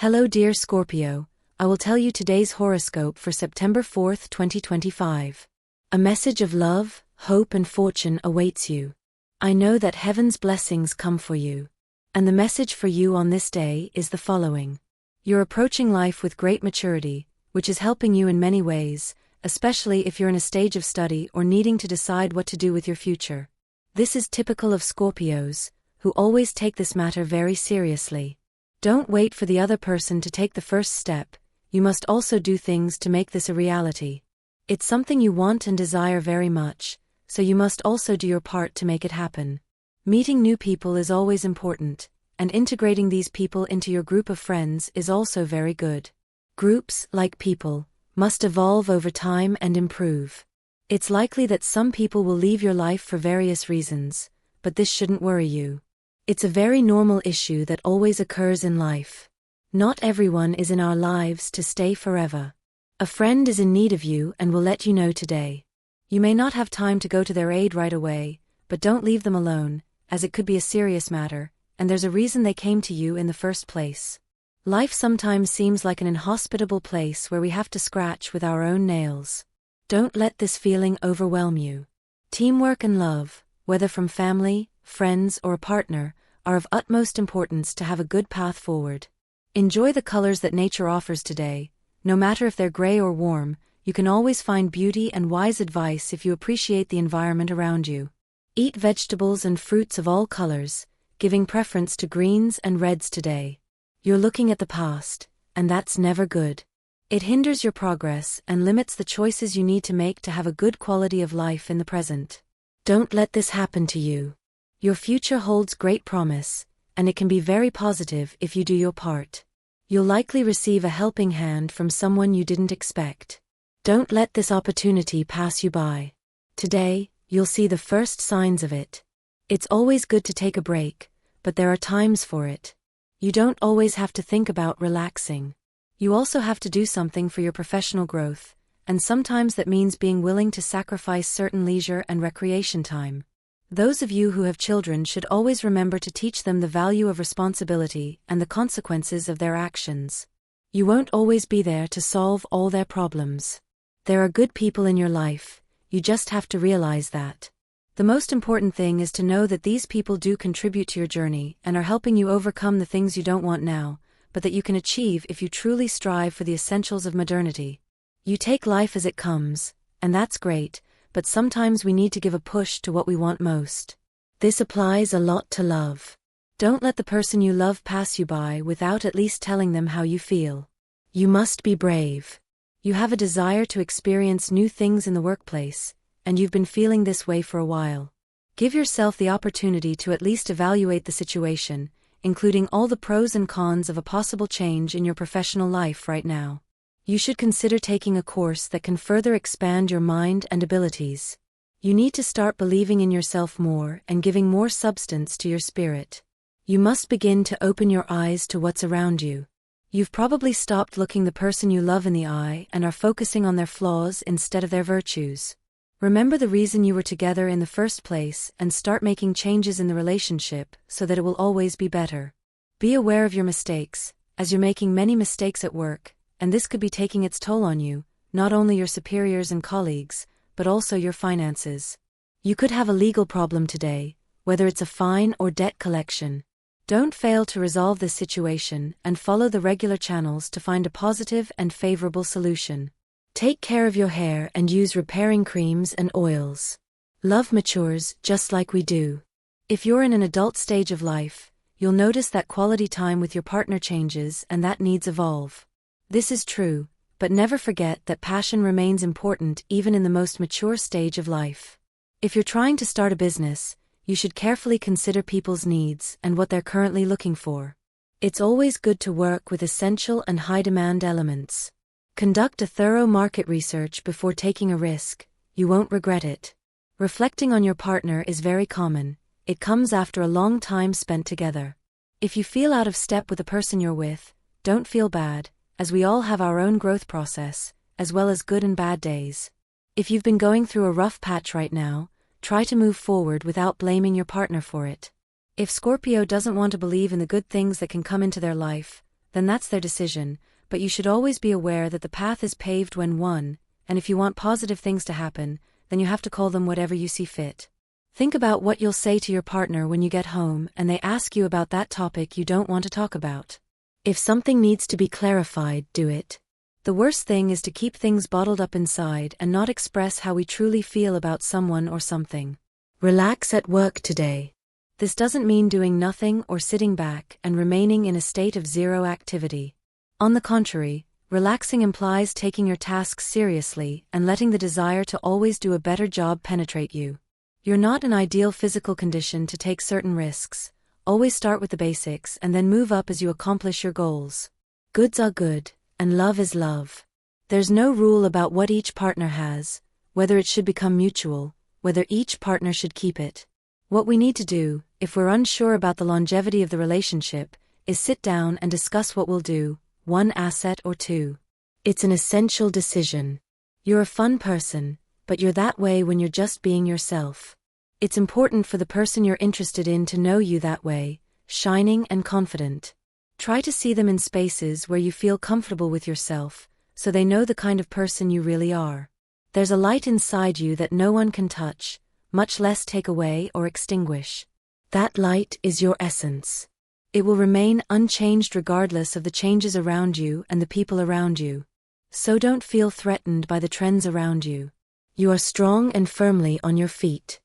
Hello dear Scorpio, I will tell you today's horoscope for September 4th, 2025. A message of love, hope and fortune awaits you. I know that heaven's blessings come for you. And the message for you on this day is the following. You're approaching life with great maturity, which is helping you in many ways, especially if you're in a stage of study or needing to decide what to do with your future. This is typical of Scorpios, who always take this matter very seriously. Don't wait for the other person to take the first step, you must also do things to make this a reality. It's something you want and desire very much, so you must also do your part to make it happen. Meeting new people is always important, and integrating these people into your group of friends is also very good. Groups, like people, must evolve over time and improve. It's likely that some people will leave your life for various reasons, but this shouldn't worry you. It's a very normal issue that always occurs in life. Not everyone is in our lives to stay forever. A friend is in need of you and will let you know today. You may not have time to go to their aid right away, but don't leave them alone, as it could be a serious matter, and there's a reason they came to you in the first place. Life sometimes seems like an inhospitable place where we have to scratch with our own nails. Don't let this feeling overwhelm you. Teamwork and love, whether from family, friends or a partner, are of utmost importance to have a good path forward. Enjoy the colors that nature offers today. No matter if they're gray or warm, you can always find beauty and wise advice if you appreciate the environment around you. Eat vegetables and fruits of all colors, giving preference to greens and reds today. You're looking at the past, and that's never good. It hinders your progress and limits the choices you need to make to have a good quality of life in the present. Don't let this happen to you. Your future holds great promise, and it can be very positive if you do your part. You'll likely receive a helping hand from someone you didn't expect. Don't let this opportunity pass you by. Today, you'll see the first signs of it. It's always good to take a break, but there are times for it. You don't always have to think about relaxing. You also have to do something for your professional growth, and sometimes that means being willing to sacrifice certain leisure and recreation time. Those of you who have children should always remember to teach them the value of responsibility and the consequences of their actions. You won't always be there to solve all their problems. There are good people in your life, you just have to realize that. The most important thing is to know that these people do contribute to your journey and are helping you overcome the things you don't want now, but that you can achieve if you truly strive for the essentials of modernity. You take life as it comes, and that's great, but sometimes we need to give a push to what we want most. This applies a lot to love. Don't let the person you love pass you by without at least telling them how you feel. You must be brave. You have a desire to experience new things in the workplace, and you've been feeling this way for a while. Give yourself the opportunity to at least evaluate the situation, including all the pros and cons of a possible change in your professional life right now. You should consider taking a course that can further expand your mind and abilities. You need to start believing in yourself more and giving more substance to your spirit. You must begin to open your eyes to what's around you. You've probably stopped looking the person you love in the eye and are focusing on their flaws instead of their virtues. Remember the reason you were together in the first place and start making changes in the relationship so that it will always be better. Be aware of your mistakes, as you're making many mistakes at work, and this could be taking its toll on you, not only your superiors and colleagues, but also your finances. You could have a legal problem today, whether it's a fine or debt collection. Don't fail to resolve this situation and follow the regular channels to find a positive and favorable solution. Take care of your hair and use repairing creams and oils. Love matures just like we do. If you're in an adult stage of life, you'll notice that quality time with your partner changes and that needs evolve. This is true, but never forget that passion remains important even in the most mature stage of life. If you're trying to start a business, you should carefully consider people's needs and what they're currently looking for. It's always good to work with essential and high-demand elements. Conduct a thorough market research before taking a risk, you won't regret it. Reflecting on your partner is very common, it comes after a long time spent together. If you feel out of step with the person you're with, don't feel bad, as we all have our own growth process, as well as good and bad days. If you've been going through a rough patch right now, try to move forward without blaming your partner for it. If Scorpio doesn't want to believe in the good things that can come into their life, then that's their decision, but you should always be aware that the path is paved when one, and if you want positive things to happen, then you have to call them whatever you see fit. Think about what you'll say to your partner when you get home and they ask you about that topic you don't want to talk about. If something needs to be clarified, do it. The worst thing is to keep things bottled up inside and not express how we truly feel about someone or something. Relax at work today. This doesn't mean doing nothing or sitting back and remaining in a state of zero activity. On the contrary, relaxing implies taking your tasks seriously and letting the desire to always do a better job penetrate you. You're not in ideal physical condition to take certain risks. Always start with the basics and then move up as you accomplish your goals. Goods are good, and love is love. There's no rule about what each partner has, whether it should become mutual, whether each partner should keep it. What we need to do, if we're unsure about the longevity of the relationship, is sit down and discuss what we'll do, one asset or two. It's an essential decision. You're a fun person, but you're that way when you're just being yourself. It's important for the person you're interested in to know you that way, shining and confident. Try to see them in spaces where you feel comfortable with yourself, so they know the kind of person you really are. There's a light inside you that no one can touch, much less take away or extinguish. That light is your essence. It will remain unchanged regardless of the changes around you and the people around you. So don't feel threatened by the trends around you. You are strong and firmly on your feet.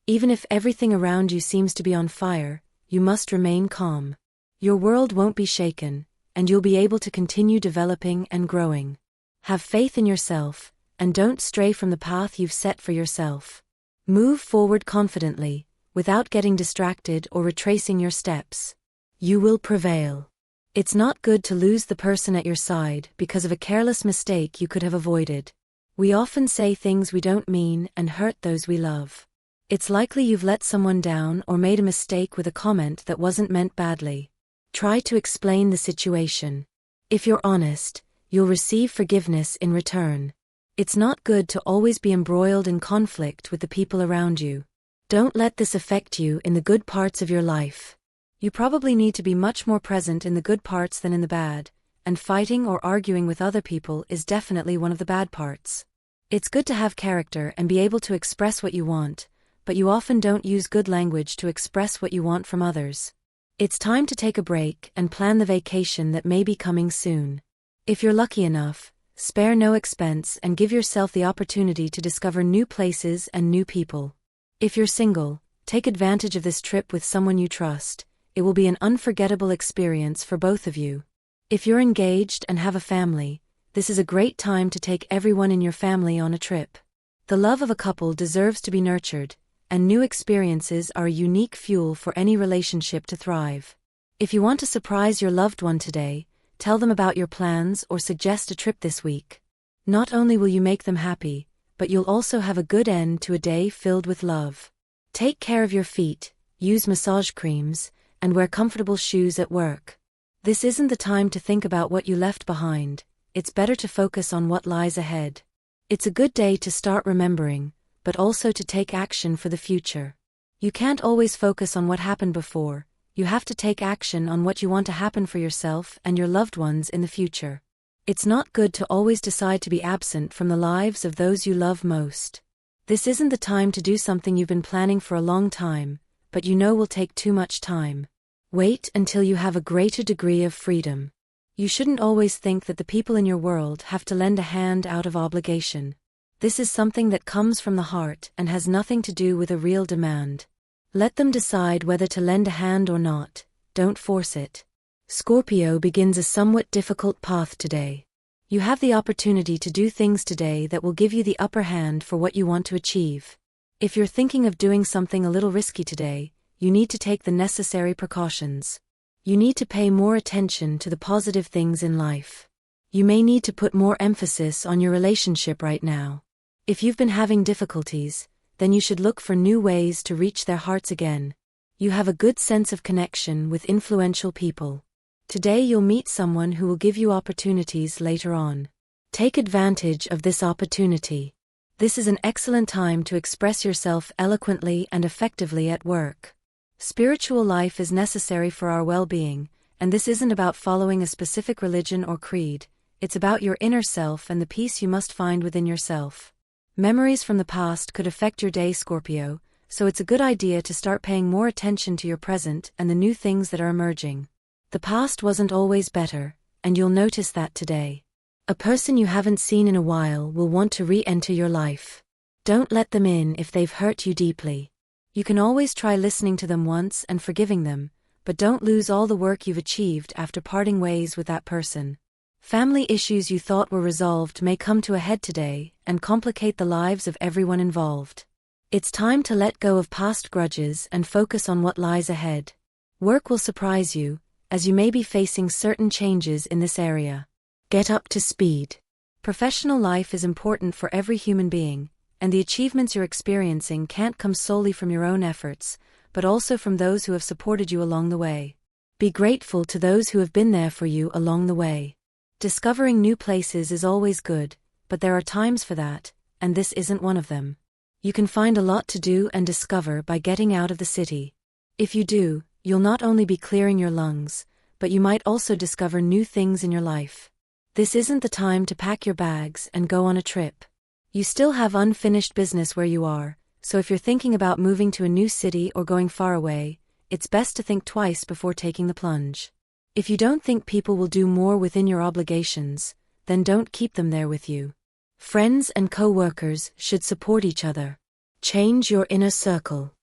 Even if everything around you seems to be on fire, you must remain calm. Your world won't be shaken, and you'll be able to continue developing and growing. Have faith in yourself, and don't stray from the path you've set for yourself. Move forward confidently, without getting distracted or retracing your steps. You will prevail. It's not good to lose the person at your side because of a careless mistake you could have avoided. We often say things we don't mean and hurt those we love. It's likely you've let someone down or made a mistake with a comment that wasn't meant badly. Try to explain the situation. If you're honest, you'll receive forgiveness in return. It's not good to always be embroiled in conflict with the people around you. Don't let this affect you in the good parts of your life. You probably need to be much more present in the good parts than in the bad, and fighting or arguing with other people is definitely one of the bad parts. It's good to have character and be able to express what you want, but you often don't use good language to express what you want from others. It's time to take a break and plan the vacation that may be coming soon. If you're lucky enough, spare no expense and give yourself the opportunity to discover new places and new people. If you're single, take advantage of this trip with someone you trust. It will be an unforgettable experience for both of you. If you're engaged and have a family, this is a great time to take everyone in your family on a trip. The love of a couple deserves to be nurtured, and new experiences are a unique fuel for any relationship to thrive. If you want to surprise your loved one today, tell them about your plans or suggest a trip this week. Not only will you make them happy, but you'll also have a good end to a day filled with love. Take care of your feet, use massage creams, and wear comfortable shoes at work. This isn't the time to think about what you left behind. It's better to focus on what lies ahead. It's a good day to start remembering, but also to take action for the future. You can't always focus on what happened before. You have to take action on what you want to happen for yourself and your loved ones in the future. It's not good to always decide to be absent from the lives of those you love most. This isn't the time to do something you've been planning for a long time, but you know will take too much time. Wait until you have a greater degree of freedom. You shouldn't always think that the people in your world have to lend a hand out of obligation. This is something that comes from the heart and has nothing to do with a real demand. Let them decide whether to lend a hand or not. Don't force it. Scorpio begins a somewhat difficult path today. You have the opportunity to do things today that will give you the upper hand for what you want to achieve. If you're thinking of doing something a little risky today, you need to take the necessary precautions. You need to pay more attention to the positive things in life. You may need to put more emphasis on your relationship right now. If you've been having difficulties, then you should look for new ways to reach their hearts again. You have a good sense of connection with influential people. Today you'll meet someone who will give you opportunities later on. Take advantage of this opportunity. This is an excellent time to express yourself eloquently and effectively at work. Spiritual life is necessary for our well-being, And this isn't about following a specific religion or creed, it's about your inner self and the peace you must find within yourself. Memories from the past could affect your day, Scorpio, so it's a good idea to start paying more attention to your present and the new things that are emerging. The past wasn't always better, and you'll notice that today. A person you haven't seen in a while will want to re-enter your life. Don't let them in if they've hurt you deeply. You can always try listening to them once and forgiving them, but don't lose all the work you've achieved after parting ways with that person. Family issues you thought were resolved may come to a head today and complicate the lives of everyone involved. It's time to let go of past grudges and focus on what lies ahead. Work will surprise you, as you may be facing certain changes in this area. Get up to speed. Professional life is important for every human being, and the achievements you're experiencing can't come solely from your own efforts, but also from those who have supported you along the way. Be grateful to those who have been there for you along the way. Discovering new places is always good, but there are times for that, and this isn't one of them. You can find a lot to do and discover by getting out of the city. If you do, you'll not only be clearing your lungs, but you might also discover new things in your life. This isn't the time to pack your bags and go on a trip. You still have unfinished business where you are, so if you're thinking about moving to a new city or going far away, it's best to think twice before taking the plunge. If you don't think people will do more within your obligations, then don't keep them there with you. Friends and co-workers should support each other. Change your inner circle.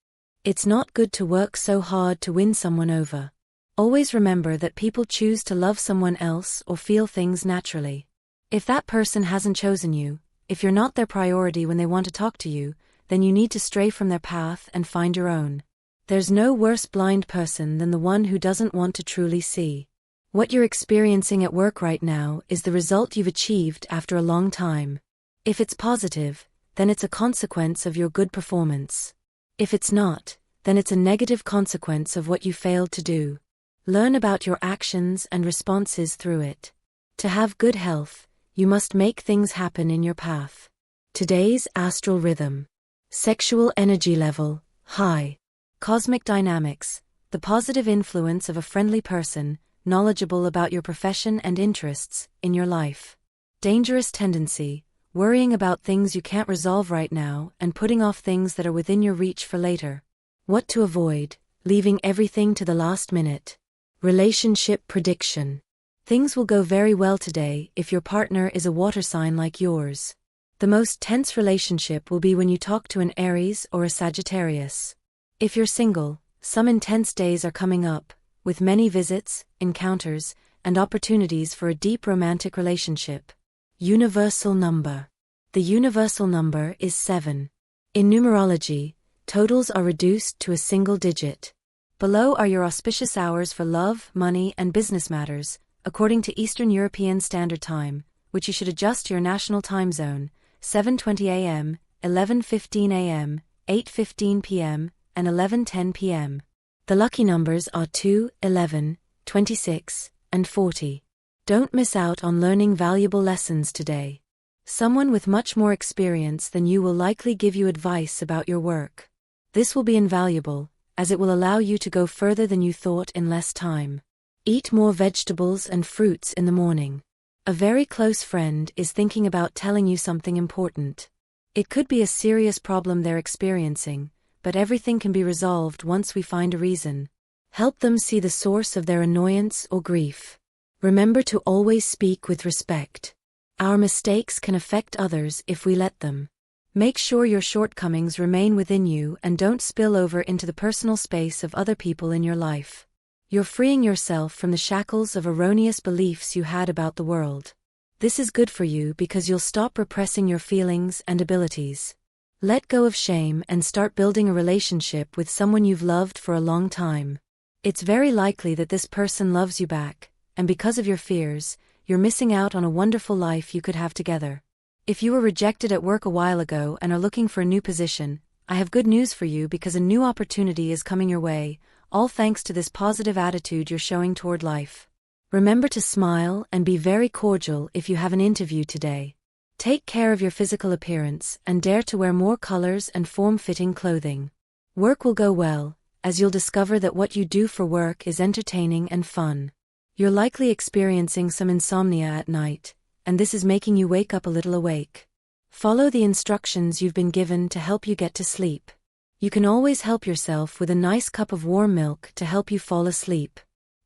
It's not good to work so hard to win someone over. Always remember that people choose to love someone else or feel things naturally. If that person hasn't chosen you, if you're not their priority when they want to talk to you, then you need to stray from their path and find your own. There's no worse blind person than the one who doesn't want to truly see. What you're experiencing at work right now is the result you've achieved after a long time. If it's positive, then it's a consequence of your good performance. If it's not, then it's a negative consequence of what you failed to do. Learn about your actions and responses through it. To have good health, you must make things happen in your path. Today's astral rhythm. Sexual energy level, high. Cosmic dynamics, the positive influence of a friendly person, knowledgeable about your profession and interests, in your life. Dangerous tendency, worrying about things you can't resolve right now and putting off things that are within your reach for later. What to avoid, leaving everything to the last minute. Relationship prediction. Things will go very well today if your partner is a water sign like yours. The most tense relationship will be when you talk to an Aries or a Sagittarius. If you're single, some intense days are coming up, with many visits, encounters, and opportunities for a deep romantic relationship. Universal number. The universal number is 7. In numerology, totals are reduced to a single digit. Below are your auspicious hours for love, money, and business matters, according to Eastern European Standard Time, which you should adjust to your national time zone: 7:20 a.m., 11:15 a.m., 8:15 p.m., and 11:10 p.m. The lucky numbers are 2, 11, 26, and 40. Don't miss out on learning valuable lessons today. Someone with much more experience than you will likely give you advice about your work. This will be invaluable, as it will allow you to go further than you thought in less time. Eat more vegetables and fruits in the morning. A very close friend is thinking about telling you something important. It could be a serious problem they're experiencing, but everything can be resolved once we find a reason. Help them see the source of their annoyance or grief. Remember to always speak with respect. Our mistakes can affect others if we let them. Make sure your shortcomings remain within you and don't spill over into the personal space of other people in your life. You're freeing yourself from the shackles of erroneous beliefs you had about the world. This is good for you because you'll stop repressing your feelings and abilities. Let go of shame and start building a relationship with someone you've loved for a long time. It's very likely that this person loves you back, and because of your fears, you're missing out on a wonderful life you could have together. If you were rejected at work a while ago and are looking for a new position, I have good news for you because a new opportunity is coming your way, all thanks to this positive attitude you're showing toward life. Remember to smile and be very cordial if you have an interview today. Take care of your physical appearance and dare to wear more colors and form-fitting clothing. Work will go well, as you'll discover that what you do for work is entertaining and fun. You're likely experiencing some insomnia at night, and this is making you wake up a little awake. Follow the instructions you've been given to help you get to sleep. You can always help yourself with a nice cup of warm milk to help you fall asleep.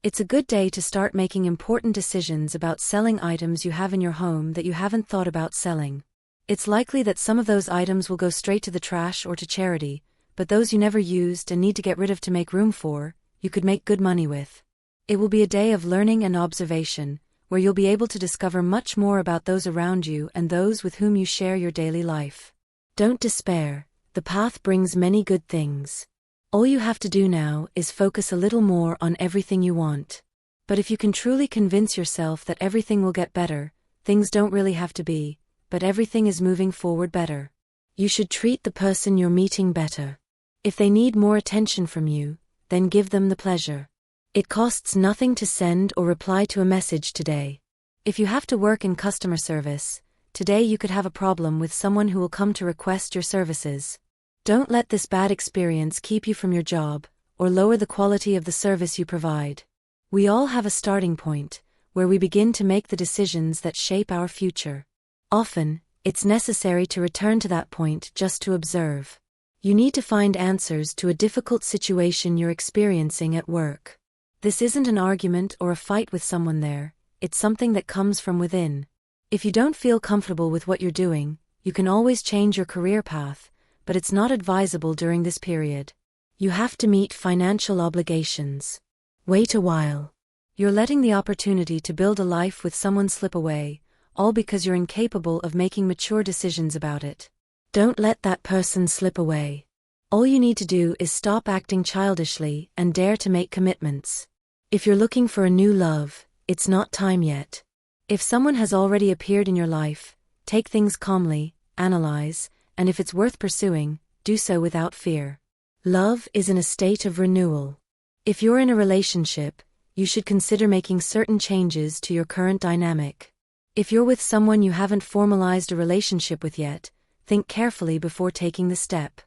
It's a good day to start making important decisions about selling items you have in your home that you haven't thought about selling. It's likely that some of those items will go straight to the trash or to charity, but those you never used and need to get rid of to make room for, you could make good money with. It will be a day of learning and observation, where you'll be able to discover much more about those around you and those with whom you share your daily life. Don't despair, the path brings many good things. All you have to do now is focus a little more on everything you want. But if you can truly convince yourself that everything will get better, things don't really have to be, but everything is moving forward better. You should treat the person you're meeting better. If they need more attention from you, then give them the pleasure. It costs nothing to send or reply to a message today. If you have to work in customer service, today you could have a problem with someone who will come to request your services. Don't let this bad experience keep you from your job, or lower the quality of the service you provide. We all have a starting point, where we begin to make the decisions that shape our future. Often, it's necessary to return to that point just to observe. You need to find answers to a difficult situation you're experiencing at work. This isn't an argument or a fight with someone there, it's something that comes from within. If you don't feel comfortable with what you're doing, you can always change your career path, but it's not advisable during this period. You have to meet financial obligations. Wait a while. You're letting the opportunity to build a life with someone slip away, all because you're incapable of making mature decisions about it. Don't let that person slip away. All you need to do is stop acting childishly and dare to make commitments. If you're looking for a new love, it's not time yet. If someone has already appeared in your life, take things calmly, analyze, and if it's worth pursuing, do so without fear. Love is in a state of renewal. If you're in a relationship, you should consider making certain changes to your current dynamic. If you're with someone you haven't formalized a relationship with yet, think carefully before taking the step.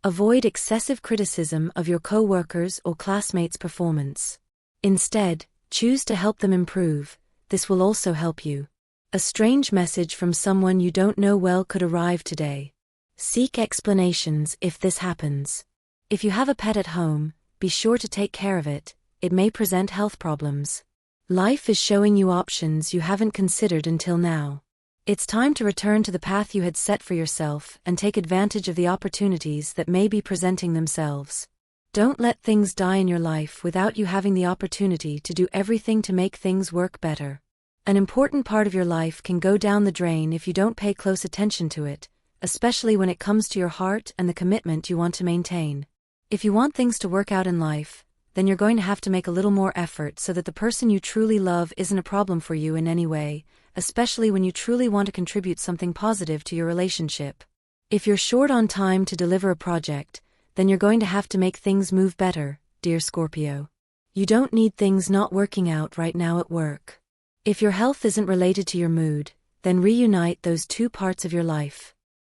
Avoid excessive criticism of your co-workers or classmates' performance. Instead, choose to help them improve. This will also help you. A strange message from someone you don't know well could arrive today. Seek explanations if this happens. If you have a pet at home, be sure to take care of it. It may present health problems. Life is showing you options you haven't considered until now. It's time to return to the path you had set for yourself and take advantage of the opportunities that may be presenting themselves. Don't let things die in your life without you having the opportunity to do everything to make things work better. An important part of your life can go down the drain if you don't pay close attention to it, especially when it comes to your heart and the commitment you want to maintain. If you want things to work out in life, then you're going to have to make a little more effort so that the person you truly love isn't a problem for you in any way, especially when you truly want to contribute something positive to your relationship. If you're short on time to deliver a project, then you're going to have to make things move better, dear Scorpio. You don't need things not working out right now at work. If your health isn't related to your mood, then reunite those two parts of your life.